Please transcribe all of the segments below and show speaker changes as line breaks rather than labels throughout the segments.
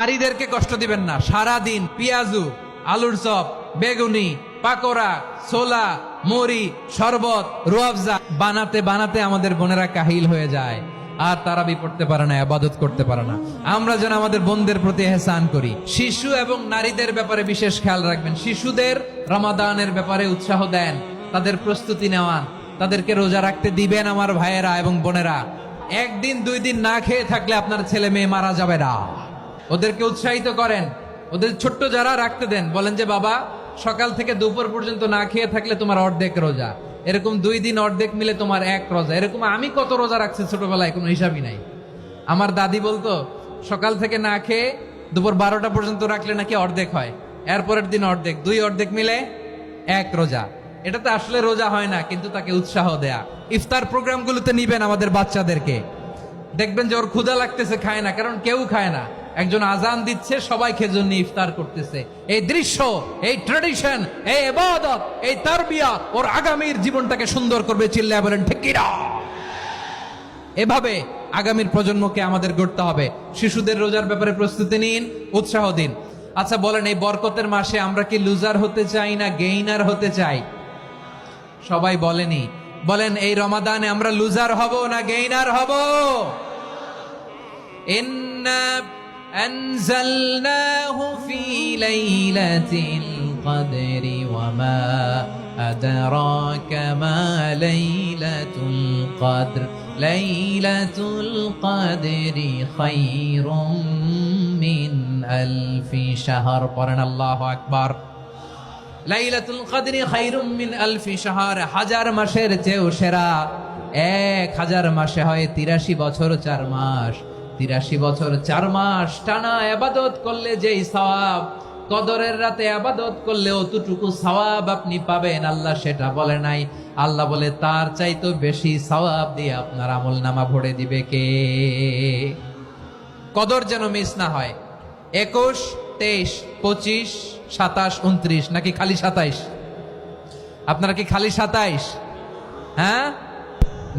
নারীদেরকে কষ্ট দিবেন না। সারা দিন পেঁয়াজু, আলুর চপ, বেগুনি, পাকোড়া, ছোলা, মুড়ি, শরবত, রুয়াবজা বানাতে বানাতে আমাদের বোনেরা কাহিল হয়ে যায়, আর তারাবি পড়তে পারে না, ইবাদত করতে পারে না। আমরা যেন আমাদের বোনদের প্রতি ইহসান করি। শিশু এবং নারীদের ব্যাপারে বিশেষ খেয়াল রাখবেন। শিশুদের রমাদানের ব্যাপারে উৎসাহ দেন, তাদের প্রস্তুতি নেওয়ান, তাদেরকে রোজা রাখতে দিবেন। আমার ভাইয়েরা এবং বোনেরা, একদিন দুই দিন না খেয়ে থাকলে আপনার ছেলে মেয়ে মারা যাবে না। ওদেরকে উৎসাহিত করেন, ওদের ছোট্ট যারা রাখতে দেন, বলেন যে বাবা সকাল থেকে দুপুর পর্যন্ত না খেয়ে থাকলে তোমার অর্ধেক রোজা, এরকম 2 দিন অর্ধেক মিলে তোমার 1 রোজা। এরকম আমি কত রোজা রাখছি ছোটবেলায়, কোনো হিসাবই নাই। আমার দাদি বলতো সকাল থেকে না খেয়ে দুপুর 12টা পর্যন্ত রাখলে নাকি অর্ধেক হয়, এরপরের দিন অর্ধেক, 2 অর্ধেক মিলে 1 রোজা। এটা তো আসলে রোজা হয় না, কিন্তু তাকে উৎসাহ দেয়া। ইফতার প্রোগ্রামগুলোতে নিবেন আমাদের বাচ্চাদেরকে, দেখবেন যে ওর ক্ষুধা লাগতেছে, খায় না, কারণ কেউ খায় না। একজন আজান দিচ্ছে, সবাই খেজুর নিয়ে ইফতার করতেছে। এই দৃশ্য, এই ট্র্যাডিশন, এই ইবাদত, এই তারবিয়া ওর আগামীর জীবনটাকে সুন্দর করবে। চিল্লায় বলেন ঠিক কি না? এভাবে আগামীর প্রজন্মকে আমাদের গড়তে হবে। শিশুদের রোজার ব্যাপারে প্রস্তুতি নিন, উৎসাহ দিন। আচ্ছা বলেন, এই বরকতের মাসে আমরা কি লুজার হতে চাই না গেইনার হতে চাই? সবাই বলেনি, বলেন এই রমাদানে আমরা লুজার হব না গেইনার হব? ইন্না আনজালনাহু ফি লাইলাতিল কদরি ওয়া মা আদরাকা মা লাইলাতুল কদর লাইলাতুল কদরি খায়রুম মিন আলফি শাহর। পড়েন আল্লাহু আকবার। লাইলাতুল কদরি খায়রুম মিন আলফি শাহর, 1000 মাসের চেয়েও সেরা। 1000 মাসে হয় 83 বছর 4 মাস। 83 বছর 4 মাস টানা ইবাদত করলে যেই সওয়াব, কদরের রাতে ইবাদত করলে অতটুকু সওয়াব আপনি পাবেন, আল্লাহ সেটা বলে নাই। আল্লাহ বলে তার চাইতে বেশি সওয়াব দিয়ে আপনার আমলনামা ভরে দিবে কে? কদর যেন মিস না হয়। 21, 23, 25, 27, 29 নাকি খালি 27? আপনারা কি খালি 27? হ্যাঁ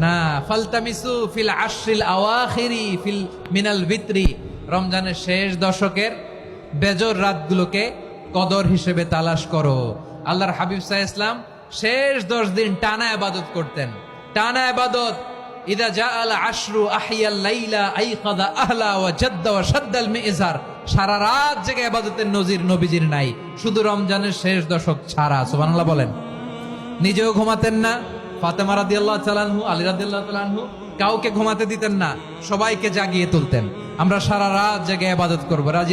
না, ফালতামিসু ফিল আশরিল আওয়াখিরি ফিল মিনাল ভিতরি, রমজানের শেষ দশকের বেজর রাতগুলোকে কদর হিসেবে তালাশ করো। আল্লাহর হাবিব সাল্লাল্লাহু আলাইহি ওয়াসাল্লাম শেষ 10 দিন টানা ইবাদত করতেন, টানা ইবাদত। ইদা জাআল আশরু আহিয়াল লাইলা আইকাদা আহলা ওয়া জাদ্দা ওয়া শাদ্দাল মিজার। সারা রাত জেগে ইবাদতের নজির নবীজির নাই, শুধু রমজানের শেষ দশক ছাড়া। সুবহানাল্লাহ বলেন। নিজেও ঘুমাতেন না, ফাতেমা রাদিয়াল্লাহু তাআলা আনহু, আলী রাদিয়াল্লাহু তাআলা আনহু কাউকে ঘুমাতে দিতেন না, সবাইকে জাগিয়ে তুলতেন। আমরা সারা রাত জেগে ইবাদত করব। রাজি